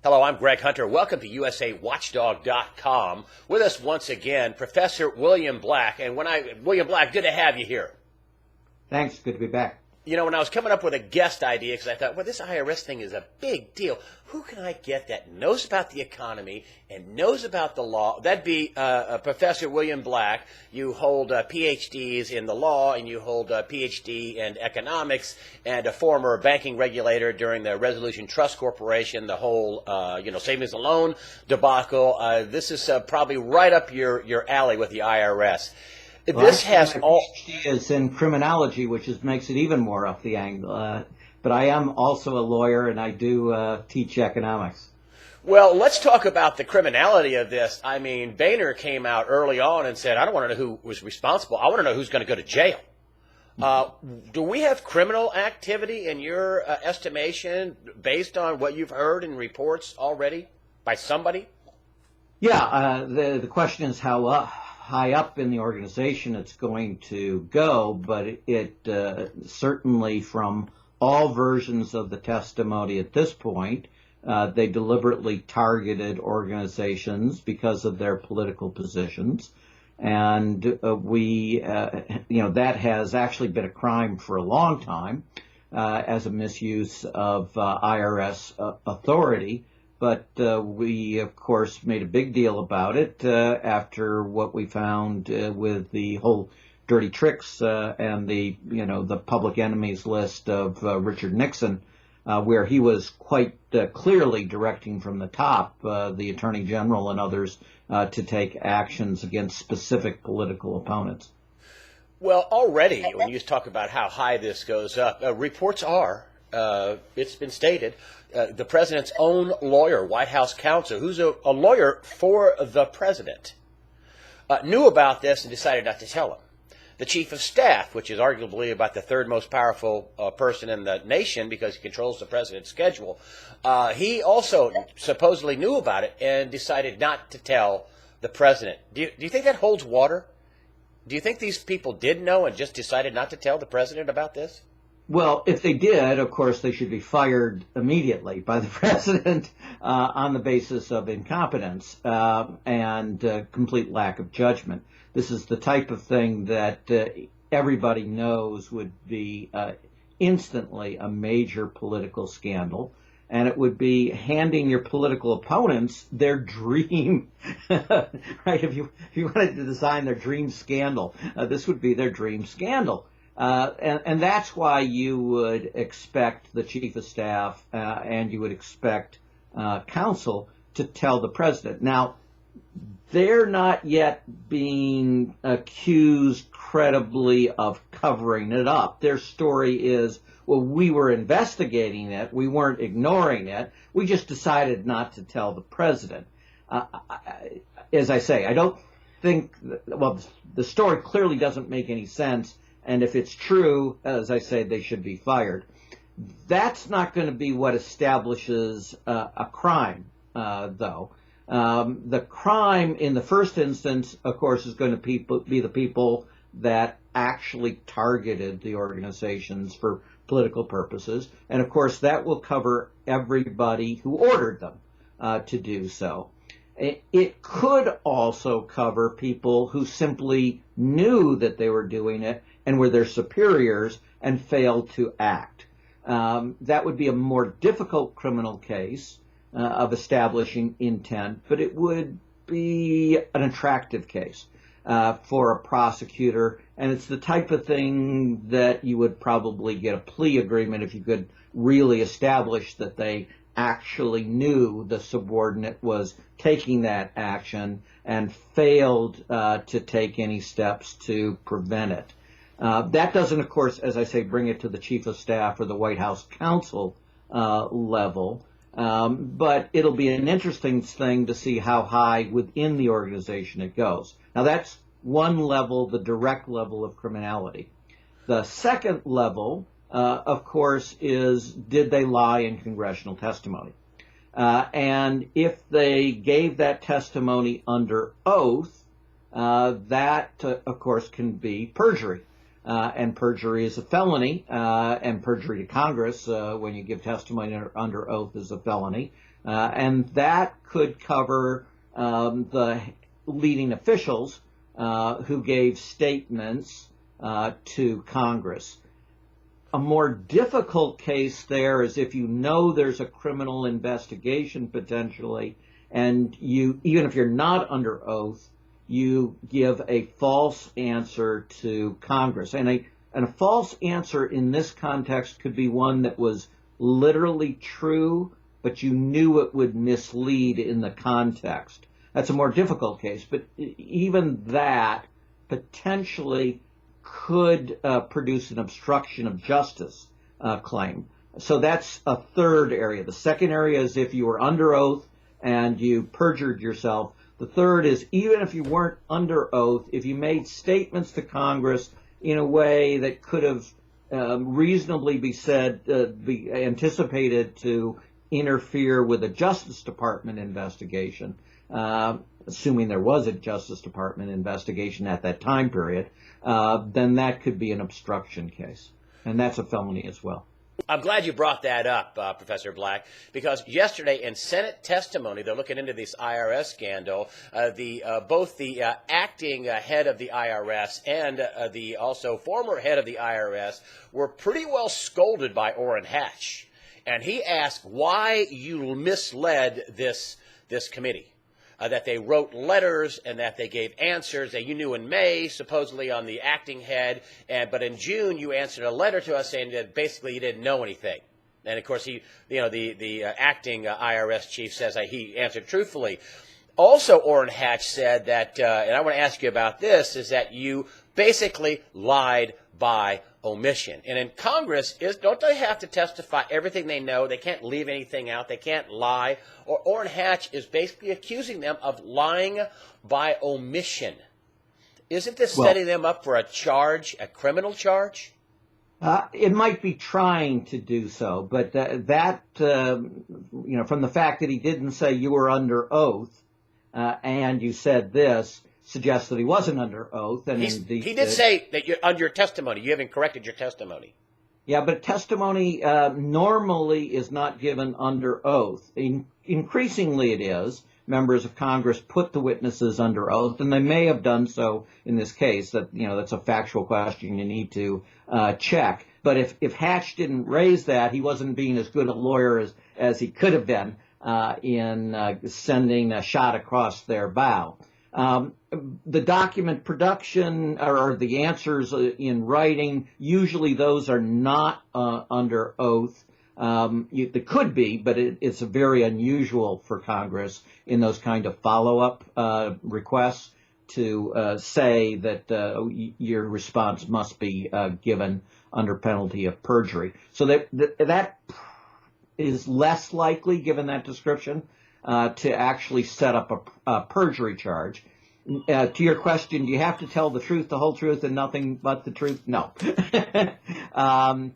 Hello, I'm Greg Hunter. Welcome to USAWatchdog.com. With us once again, Professor William Black. And William Black, good to have you here. Thanks. Good to be back. You know, when I was coming up with a guest idea, because I thought, well, this IRS thing is a big deal. Who can I get that knows about the economy and knows about the law? That'd be Professor William Black. You hold PhDs in the law, and you hold a PhD in economics, and a former banking regulator during the Resolution Trust Corporation, the whole, savings and loan debacle. This is probably right up your alley with the IRS. Well, this has all. My PhD is in criminology, which makes it even more up the angle. But I am also a lawyer, and I do teach economics. Well, let's talk about the criminality of this. I mean, Boehner came out early on and said, I don't want to know who was responsible. I want to know who's going to go to jail. Do we have criminal activity in your estimation based on what you've heard in reports already by somebody? Yeah, the question is how high up in the organization it's going to go, but it certainly from all versions of the testimony at this point, they deliberately targeted organizations because of their political positions. And that has actually been a crime for a long time as a misuse of IRS authority. But we, of course, made a big deal about it after what we found with the whole dirty tricks and the public enemies list of Richard Nixon, where he was quite clearly directing from the top the Attorney General and others to take actions against specific political opponents. Well, already, when you talk about how high this goes up, reports are, it's been stated, the president's own lawyer, White House counsel, who's a lawyer for the president, knew about this and decided not to tell him. The chief of staff, which is arguably about the third most powerful person in the nation because he controls the president's schedule, he also supposedly knew about it and decided not to tell the president. Do you think that holds water? Do you think these people did know and just decided not to tell the president about this? Well, if they did, of course, they should be fired immediately by the president on the basis of incompetence and complete lack of judgment. This is the type of thing that everybody knows would be instantly a major political scandal, and it would be handing your political opponents their dream, right? If you wanted to design their dream scandal, this would be their dream scandal. And that's why you would expect the chief of staff and you would expect counsel to tell the president. Now, they're not yet being accused credibly of covering it up. Their story is, well, we were investigating it. We weren't ignoring it. We just decided not to tell the president. As I say, I don't think, the story clearly doesn't make any sense. And if it's true, as I say, they should be fired. That's not going to be what establishes a crime, though. The crime in the first instance, of course, is going to be the people that actually targeted the organizations for political purposes. And, of course, that will cover everybody who ordered them to do so. It could also cover people who simply knew that they were doing it and were their superiors and failed to act. That would be a more difficult criminal case of establishing intent, but it would be an attractive case for a prosecutor, and it's the type of thing that you would probably get a plea agreement if you could really establish that they actually knew the subordinate was taking that action and failed to take any steps to prevent it. That doesn't, of course, as I say, bring it to the chief of staff or the White House counsel level, but it'll be an interesting thing to see how high within the organization it goes. Now, that's one level, the direct level of criminality. The second level, of course, is did they lie in congressional testimony? And if they gave that testimony under oath, that, of course, can be perjury. And perjury is a felony, and perjury to Congress when you give testimony under oath is a felony. And that could cover the leading officials who gave statements to Congress. A more difficult case there is if you know there's a criminal investigation potentially, and you, even if you're not under oath, you give a false answer to Congress. And a false answer in this context could be one that was literally true, but you knew it would mislead in the context. That's a more difficult case, but even that potentially could produce an obstruction of justice claim. So that's a third area. The second area is if you were under oath and you perjured yourself. The third is even if you weren't under oath, if you made statements to Congress in a way that could have reasonably be anticipated to interfere with a Justice Department investigation, assuming there was a Justice Department investigation at that time period, then that could be an obstruction case. And that's a felony as well. I'm glad you brought that up, Professor Black, because yesterday in Senate testimony, they're looking into this IRS scandal. Both the acting head of the IRS and the also former head of the IRS were pretty well scolded by Orrin Hatch. And he asked why you misled this committee. That they wrote letters and that they gave answers that you knew in May, supposedly on the acting head, but in June you answered a letter to us saying that basically you didn't know anything. And of course, the acting IRS chief says he answered truthfully. Also, Orrin Hatch said that, and I want to ask you about this, is that you basically lied by omission. And in Congress, don't they have to testify everything they know? They can't leave anything out. They can't lie. Or Orrin Hatch is basically accusing them of lying by omission. Isn't this setting them up for a criminal charge? It might be trying to do so, but from the fact that he didn't say you were under oath and you said this, suggests that he wasn't under oath. And he did say that you're under your testimony. You haven't corrected your testimony. Yeah, but testimony normally is not given under oath. Increasingly it is. Members of Congress put the witnesses under oath, and they may have done so in this case. That's a factual question you need to check. But if Hatch didn't raise that, he wasn't being as good a lawyer as he could have been in sending a shot across their bow. The document production or the answers in writing, usually those are not under oath. They could be, but it's very unusual for Congress in those kind of follow-up requests to say that your response must be given under penalty of perjury. So that is less likely, given that description, to actually set up a perjury charge. To your question, do you have to tell the truth, the whole truth, and nothing but the truth? No. And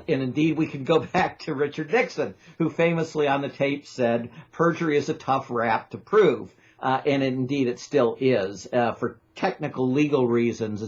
indeed, we can go back to Richard Nixon, who famously on the tape said, perjury is a tough rap to prove. And indeed, it still is. For technical legal reasons,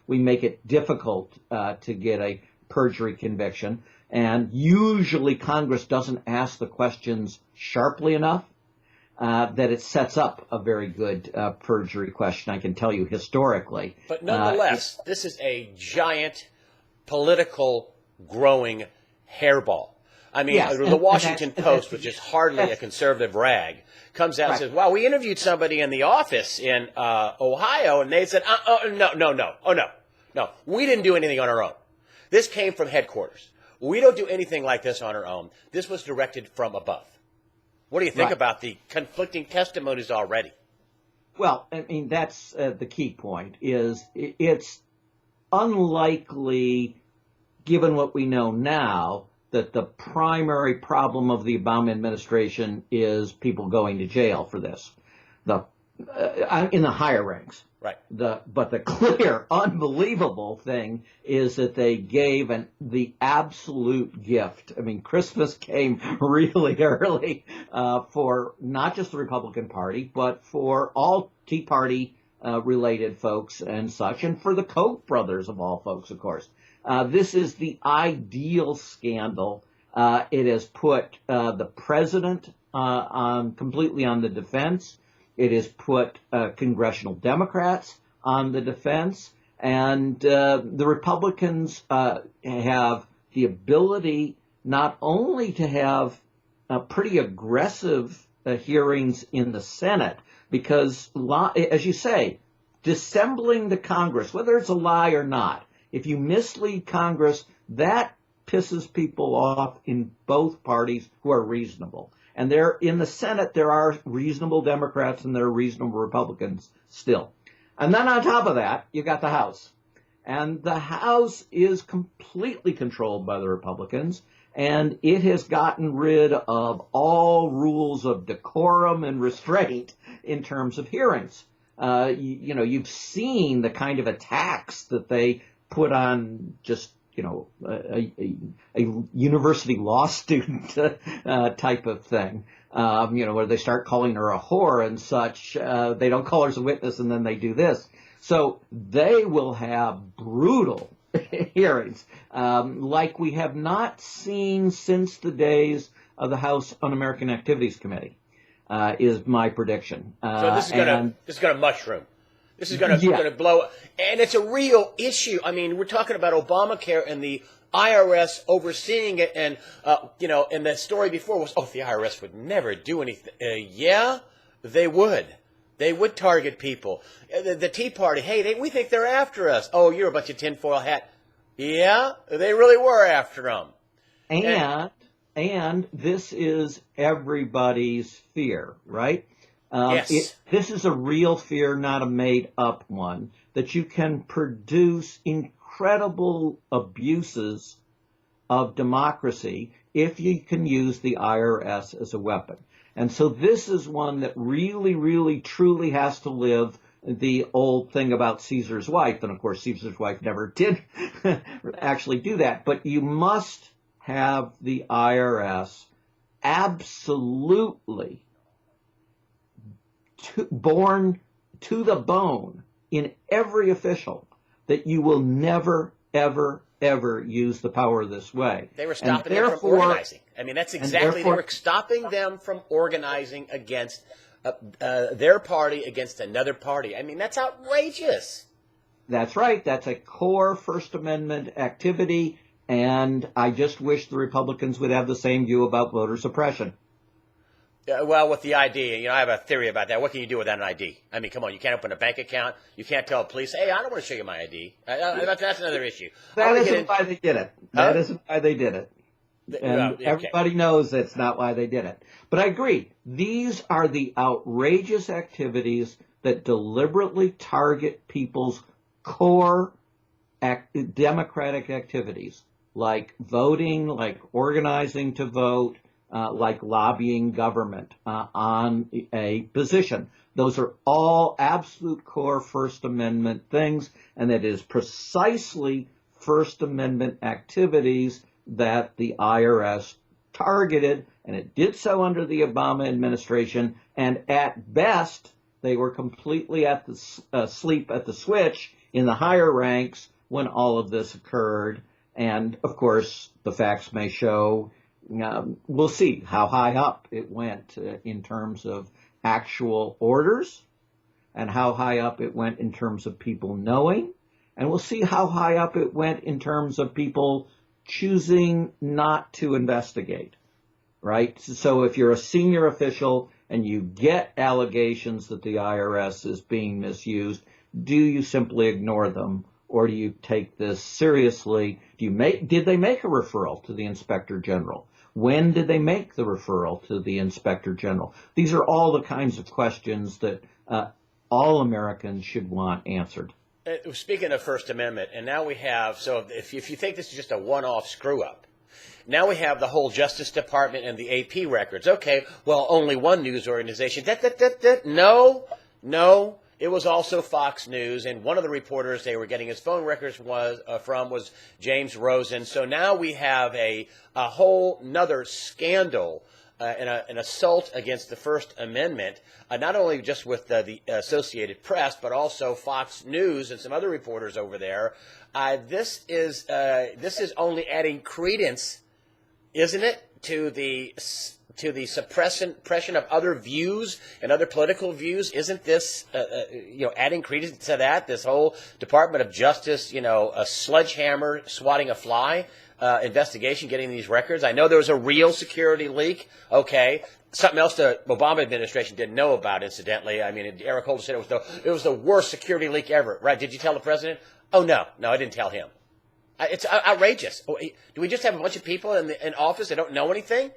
we make it difficult to get a perjury conviction. And usually Congress doesn't ask the questions sharply enough that it sets up a very good perjury question, I can tell you historically. But nonetheless, this is a giant political growing hairball. I mean, yes, the Washington Post, which is hardly a conservative rag, comes out and says, wow, we interviewed somebody in the office in Ohio, and they said, no, we didn't do anything on our own. This came from headquarters. We don't do anything like this on our own. This was directed from above. What do you think about the conflicting testimonies already? Well, I mean, that's the key point, is it's unlikely, given what we know now, that the primary problem of the Obama administration is people going to jail for this, in the higher ranks. Right. But the clear, unbelievable thing is that they gave the absolute gift. I mean, Christmas came really early for not just the Republican Party, but for all Tea Party related folks and such, and for the Koch brothers of all folks, of course. This is the ideal scandal It has put the president completely on the defense. It has put congressional Democrats on the defense. And the Republicans have the ability not only to have pretty aggressive hearings in the Senate, because, as you say, dissembling the Congress, whether it's a lie or not, if you mislead Congress, that pisses people off in both parties who are reasonable. And there, in the Senate, there are reasonable Democrats and there are reasonable Republicans still. And then on top of that, you got the House. And the House is completely controlled by the Republicans, and it has gotten rid of all rules of decorum and restraint in terms of hearings. You've seen the kind of attacks that they put on just, a university law student type of thing, where they start calling her a whore and such. They don't call her as a witness, and then they do this. So they will have brutal hearings, like we have not seen since the days of the House Un-American Activities Committee, is my prediction. So this is gonna mushroom. This is gonna blow up, and it's a real issue. I mean, we're talking about Obamacare and the IRS overseeing it, and and the story before was, the IRS would never do anything. Yeah, they would. They would target people. The Tea Party, hey, we think they're after us. Oh, you're a bunch of tinfoil hat. Yeah, they really were after them. And this is everybody's fear, right? Yes. This is a real fear, not a made-up one, that you can produce incredible abuses of democracy if you can use the IRS as a weapon. And so this is one that really, really, truly has to live the old thing about Caesar's wife. And of course, Caesar's wife never did actually do that. But you must have the IRS absolutely born to the bone in every official that you will never, ever, ever use the power this way. They were stopping them from organizing. I mean, that's exactly, they were stopping them from organizing against their party against another party. I mean, that's outrageous. That's right. That's a core First Amendment activity, and I just wish the Republicans would have the same view about voter suppression. Well, with the ID, I have a theory about that. What can you do without an ID? I mean, come on, you can't open a bank account. You can't tell police, hey, I don't want to show you my ID. That's another issue. That isn't why they did it. That isn't why they did it. And everybody knows that's not why they did it. But I agree. These are the outrageous activities that deliberately target people's core democratic activities, like voting, like organizing to vote, like lobbying government on a position. Those are all absolute core First Amendment things, and it is precisely First Amendment activities that the IRS targeted, and it did so under the Obama administration, and at best, they were completely asleep at the switch in the higher ranks when all of this occurred. And, of course, the facts may show, we'll see how high up it went in terms of actual orders and how high up it went in terms of people knowing. And we'll see how high up it went in terms of people choosing not to investigate, right? So if you're a senior official and you get allegations that the IRS is being misused, do you simply ignore them, or do you take this seriously? Did they make a referral to the Inspector General? When did they make the referral to the Inspector General? These are all the kinds of questions that all Americans should want answered. Speaking of First Amendment, and now we have, so if you think this is just a one-off screw-up, now we have the whole Justice Department and the AP records. Okay, well, only one news organization. No, it was also Fox News, and one of the reporters they were getting his phone records from was James Rosen. So now we have a whole nother scandal, an assault against the First Amendment, not only just with the Associated Press, but also Fox News and some other reporters over there. This is only adding credence isn't it, to the suppression of other views and other political views? Isn't this, adding credence to that? This whole Department of Justice, a sledgehammer swatting a fly investigation, getting these records. I know there was a real security leak. Okay. Something else the Obama administration didn't know about, incidentally. I mean, Eric Holder said it was the worst security leak ever. Right? Did you tell the president? Oh, no, I didn't tell him. It's outrageous. Do we just have a bunch of people in office that don't know anything?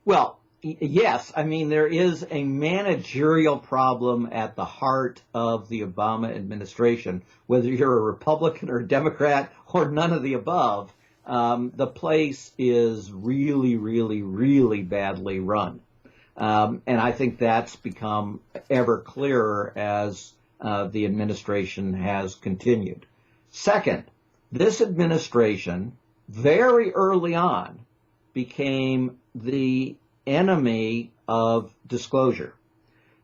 Well, yes. I mean, there is a managerial problem at the heart of the Obama administration. Whether you're a Republican or a Democrat or none of the above, the place is really, really, really badly run. And I think that's become ever clearer as the administration has continued. Second, this administration very early on became the enemy of disclosure.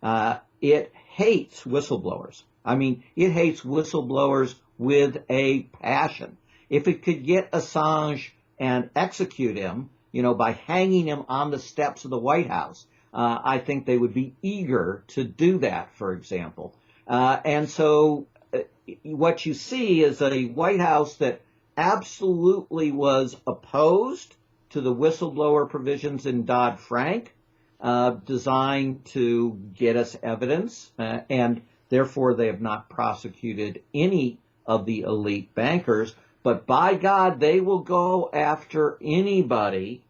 It hates whistleblowers. I mean, it hates whistleblowers with a passion. If it could get Assange and execute him, by hanging him on the steps of the White House, I think they would be eager to do that, for example. And so what you see is a White House that absolutely was opposed to the whistleblower provisions in Dodd-Frank, designed to get us evidence, and therefore they have not prosecuted any of the elite bankers. But by God, they will go after anybody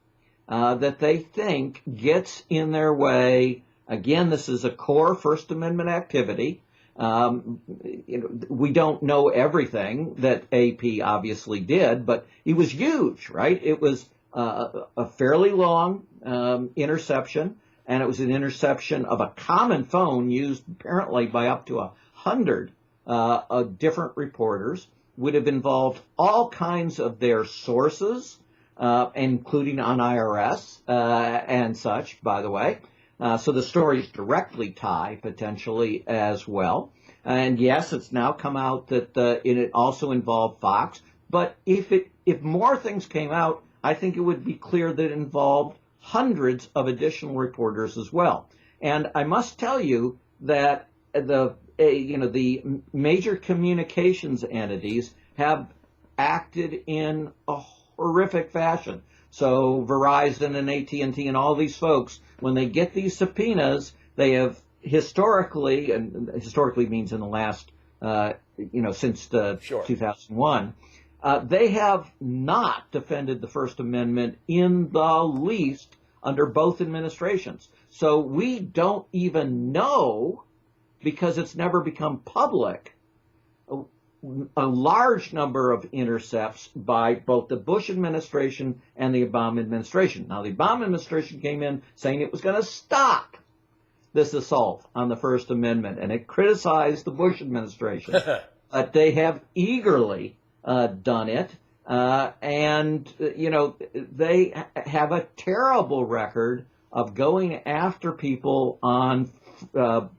that they think gets in their way. Again, this is a core First Amendment activity. We don't know everything that AP obviously did, but it was huge, right? It was a fairly long interception, and it was an interception of a common phone used apparently by up to 100 different reporters. Would have involved all kinds of their sources, including on IRS and such, by the way. So the stories directly tie potentially as well. And yes, it's now come out that it also involved Fox. But if more things came out, I think it would be clear that it involved hundreds of additional reporters as well. And I must tell you that the major communications entities have acted in a horrific fashion. So Verizon and AT&T and all these folks, when they get these subpoenas, they have historically, and historically means in the last, since 2001, they have not defended the First Amendment in the least under both administrations. So we don't even know, because it's never become public, a large number of intercepts by both the Bush administration and the Obama administration. Now, the Obama administration came in saying it was going to stop this assault on the First Amendment, and it criticized the Bush administration. But they have eagerly done it, and they have a terrible record of going after people on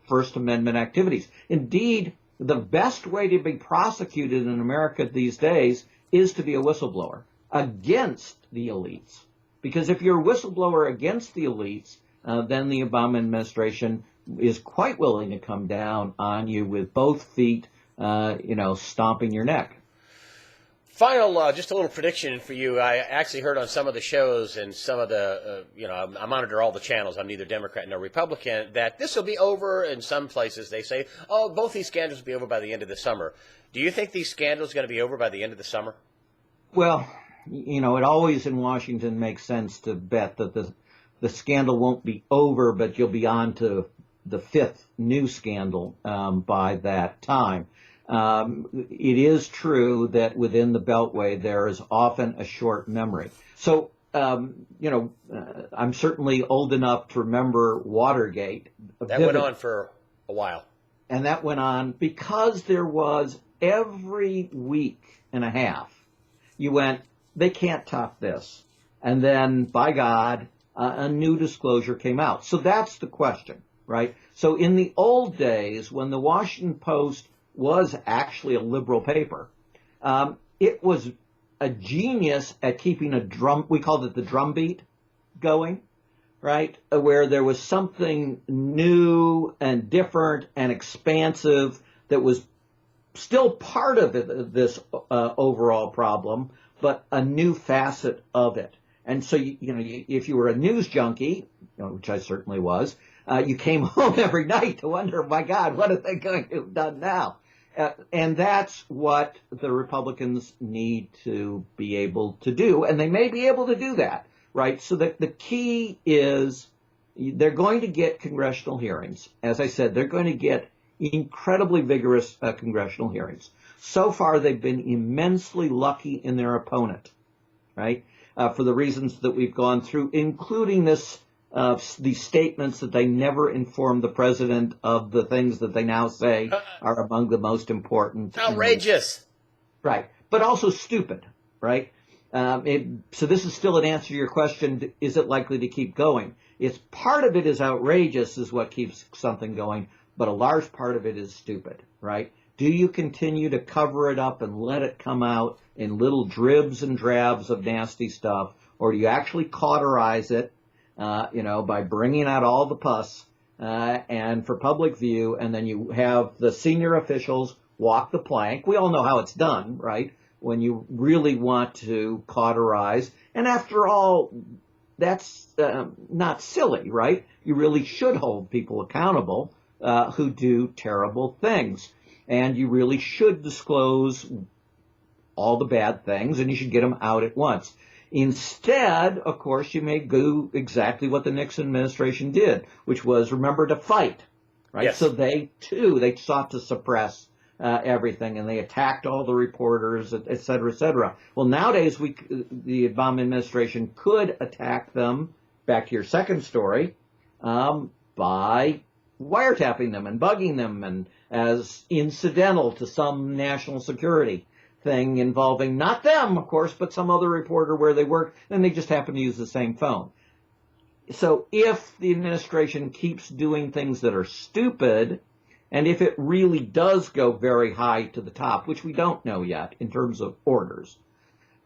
First Amendment activities. Indeed, the best way to be prosecuted in America these days is to be a whistleblower against the elites. Because if you're a whistleblower against the elites, then the Obama administration is quite willing to come down on you with both feet, stomping your neck. Final, just a little prediction for you. I actually heard on some of the shows and some of the, I monitor all the channels. I'm neither Democrat nor Republican, that this will be over. In some places, they say, both these scandals will be over by the end of the summer. Do you think these scandals are going to be over by the end of the summer? Well, it always in Washington makes sense to bet that the scandal won't be over, but you'll be on to the fifth new scandal by that time. It is true that within the Beltway there is often a short memory. So, I'm certainly old enough to remember Watergate. That went on for a while. And that went on because there was every week and a half, you went, they can't top this. And then, by God, a new disclosure came out. So that's the question, right? So in the old days, when the Washington Post was actually a liberal paper, it was a genius at keeping a drum, we called it the drum beat going, right? Where there was something new and different and expansive that was still part of this overall problem, but a new facet of it. And so, if you were a news junkie, which I certainly was, you came home every night to wonder, my God, what are they going to have done now? And that's what the Republicans need to be able to do, and they may be able to do that, right? So the key is they're going to get congressional hearings. As I said, they're going to get incredibly vigorous congressional hearings. So far, they've been immensely lucky in their opponent, right? For the reasons that we've gone through, including these statements that they never informed the president of the things that they now say are among the most important. Outrageous. Right. But also stupid, right? So this is still an answer to your question, is it likely to keep going? It's part of it is outrageous is what keeps something going, but a large part of it is stupid, right? Do you continue to cover it up and let it come out in little dribs and drabs of nasty stuff, or do you actually cauterize it, by bringing out all the pus and for public view, and then you have the senior officials walk the plank? We all know how it's done, right? When you really want to cauterize, and after all, that's not silly, right? You really should hold people accountable who do terrible things. And you really should disclose all the bad things, and you should get them out at once. Instead, of course, you may do exactly what the Nixon administration did, which was remember to fight, right? Yes. So they sought to suppress everything, and they attacked all the reporters, et cetera, et cetera. Well, nowadays, the Obama administration could attack them, back to your second story, by wiretapping them and bugging them and as incidental to some national security thing involving not them, of course, but some other reporter where they work, and they just happen to use the same phone. So if the administration keeps doing things that are stupid, and if it really does go very high to the top, which we don't know yet in terms of orders,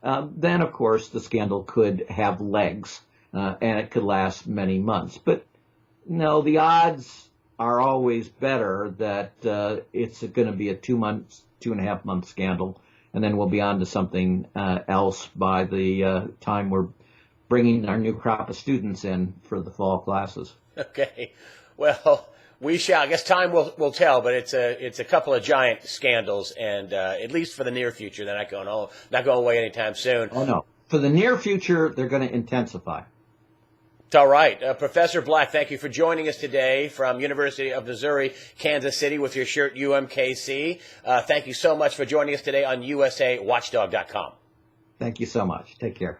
then, of course, the scandal could have legs, and it could last many months. But no, the odds are always better that it's going to be a 2.5 month scandal, and then we'll be on to something else by the time we're bringing our new crop of students in for the fall classes. Okay. Well, we shall. I guess time will tell, but it's a couple of giant scandals, and at least for the near future, they're not going away anytime soon. Oh, no. For the near future, they're going to intensify. It's all right. Professor Black, thank you for joining us today from University of Missouri, Kansas City with your shirt UMKC. Thank you so much for joining us today on USAWatchdog.com. Thank you so much. Take care.